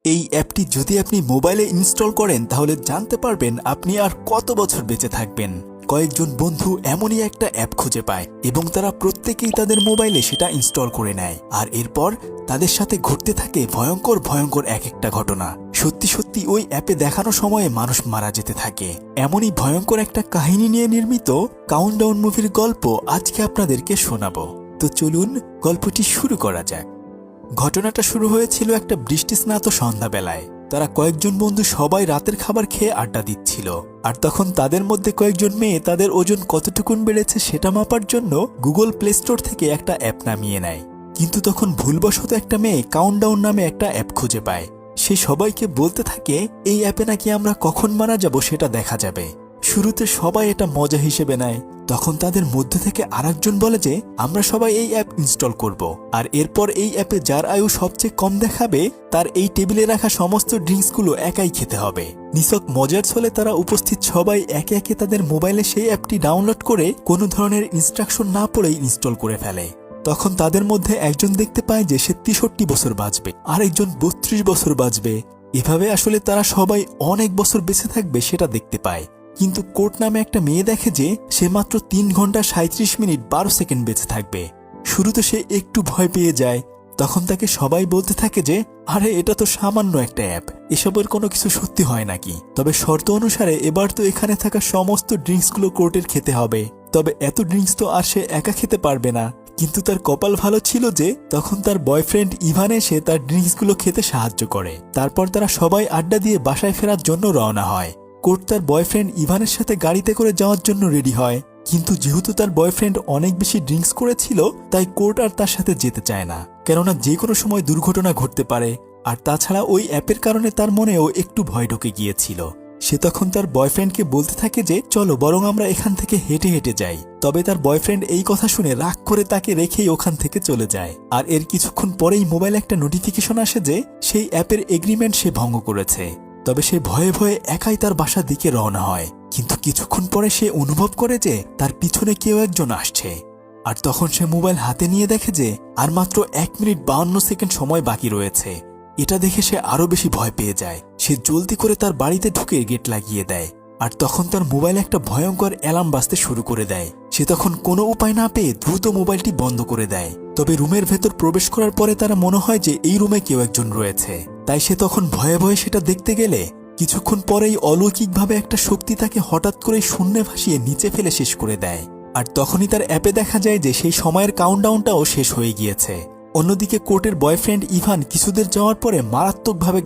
এই অ্যাপটি যদি আপনি মোবাইলে ইনস্টল করেন তাহলে জানতে পারবেন আপনি আর কত বছর বেঁচে থাকবেন। কয়েকজন বন্ধু এমনই একটা অ্যাপ খুঁজে পায় এবং তারা প্রত্যেকেই তাদের মোবাইলে সেটা ইনস্টল করে নেয়, আর এরপর তাদের সাথে ঘটতে থাকে ভয়ঙ্কর ভয়ঙ্কর এক একটা ঘটনা। সত্যি সত্যি ওই অ্যাপে দেখানো সময়ে মানুষ মারা যেতে থাকে। এমনই ভয়ঙ্কর একটা কাহিনী নিয়ে নির্মিত কাউন্টডাউন মুভির গল্প আজকে আপনাদেরকে শোনাবো। তো চলুন গল্পটি শুরু করা যাক। ঘটনাটা শুরু হয়েছিল একটা বৃষ্টিস্নাত সন্ধ্যাবেলায়। তারা কয়েকজন বন্ধু সবাই রাতের খাবার খেয়ে আড্ডা দিচ্ছিল, আর তখন তাদের মধ্যে কয়েকজন মেয়ে তাদের ওজন কতটুকুন বেড়েছে সেটা মাপার জন্য গুগল প্লে স্টোর থেকে একটা অ্যাপ নামিয়ে নেয়। কিন্তু তখন ভুলবশত একটা মেয়ে কাউন্টডাউন নামে একটা অ্যাপ খুঁজে পায়। সে সবাইকে বলতে থাকে এই অ্যাপে নাকি আমরা কখন মারা যাব সেটা দেখা যাবে। শুরুতে সবাই এটা মজা হিসেবে নেয়। তখন তাদের মধ্যে থেকে আরেকজন বলে যে আমরা সবাই এই অ্যাপ ইনস্টল করব, আর এরপর এই অ্যাপে যার আয়ু সবচেয়ে কম দেখাবে তার এই টেবিলে রাখা সমস্ত ড্রিঙ্কসগুলো একাই খেতে হবে। নিছক মজার ছলে তারা উপস্থিত সবাই একে একে তাদের মোবাইলে সেই অ্যাপটি ডাউনলোড করে কোনো ধরনের ইনস্ট্রাকশন না পড়েই ইনস্টল করে ফেলে। তখন তাদের মধ্যে একজন দেখতে পায় যে সে 63 বছর বাঁচবে, আর একজন 32 বছর বাঁচবে। এভাবে আসলে তারা সবাই অনেক বছর বেঁচে থাকবে সেটা দেখতে পায়। কিন্তু কোর্ট নামে একটা মেয়ে দেখে যে সে মাত্র 3 ঘন্টা 37 মিনিট 12 সেকেন্ড বেঁচে থাকবে। শুরুতে সে একটু ভয় পেয়ে যায়। তখন তাকে সবাই বলতে থাকে যে আরে এটা তো সামান্য একটা অ্যাপ, এসবের কোনো কিছু সত্যি হয় নাকি। তবে শর্ত অনুসারে এবার তো এখানে থাকা সমস্ত ড্রিঙ্কসগুলো কোর্টের খেতে হবে। তবে এত ড্রিঙ্কস তো আর সে একা খেতে পারবে না। কিন্তু তার কপাল ভালো ছিল যে তখন তার বয়ফ্রেন্ড ইভান এসে তার ড্রিঙ্কসগুলো খেতে সাহায্য করে। তারপর তারা সবাই আড্ডা দিয়ে বাসায় ফেরার জন্য রওনা হয়। কোর্ট তার বয়ফ্রেন্ড ইভানের সাথে গাড়িতে করে যাওয়ার জন্য রেডি হয়, কিন্তু যেহেতু তার বয়ফ্রেন্ড অনেক বেশি ড্রিঙ্কস করেছিল তাই কোর্ট আর তার সাথে যেতে চায় না, কেননা যে কোনো সময় দুর্ঘটনা ঘটতে পারে। আর তাছাড়া ওই অ্যাপের কারণে তার মনেও একটু ভয় ঢুকে গিয়েছিল। সে তখন তার বয়ফ্রেন্ডকে বলতে থাকে যে চলো বরং আমরা এখান থেকে হেঁটে হেঁটে যাই। তবে তার বয়ফ্রেন্ড এই কথা শুনে রাগ করে তাকে রেখেই ওখান থেকে চলে যায়। আর এর কিছুক্ষণ পরেই মোবাইলে একটা নোটিফিকেশন আসে যে সেই অ্যাপের এগ্রিমেন্ট সে ভঙ্গ করেছে। তবে সে ভয়ে ভয়ে একাই তার বাসার দিকে রওনা হয়। কিন্তু কিছুক্ষণ পরে সে অনুভব করে যে তার পিছনে কেউ একজন আসছে। আর তখন সে মোবাইল হাতে নিয়ে দেখে যে আর মাত্র 1 মিনিট 52 সেকেন্ড সময় বাকি রয়েছে। এটা দেখে সে আরো বেশি ভয় পেয়ে যায়। সে জলদি করে তার বাড়িতে ঢুকে গেট লাগিয়ে দেয়। আর তখন তার মোবাইলে একটা ভয়ঙ্কর অ্যালার্ম বাজতে শুরু করে দেয়। সে তখন কোনো উপায় না পেয়ে দ্রুত মোবাইলটি বন্ধ করে দেয়। তবে রুমের ভেতর প্রবেশ করার পরে তার মনে হয় যে এই রুমে কেউ একজন রয়েছে। তাই সে তখন ভয়ে ভয়ে সেটা দেখতে গেলে কিছুক্ষণ পরেই অলৌকিকভাবে একটা শক্তি তাকে হঠাৎ করে শূন্যে ভাসিয়ে নিচে ফেলে শেষ করে দেয়। আর তখনই তার অ্যাপে দেখা যায় যে সেই সময়ের কাউন্টডাউনটাও শেষ হয়ে গিয়েছে। অন্যদিকে কোর্টের বয়ফ্রেন্ড ইভান কিছুদের যাওয়ার পরে মারাত্মকভাবে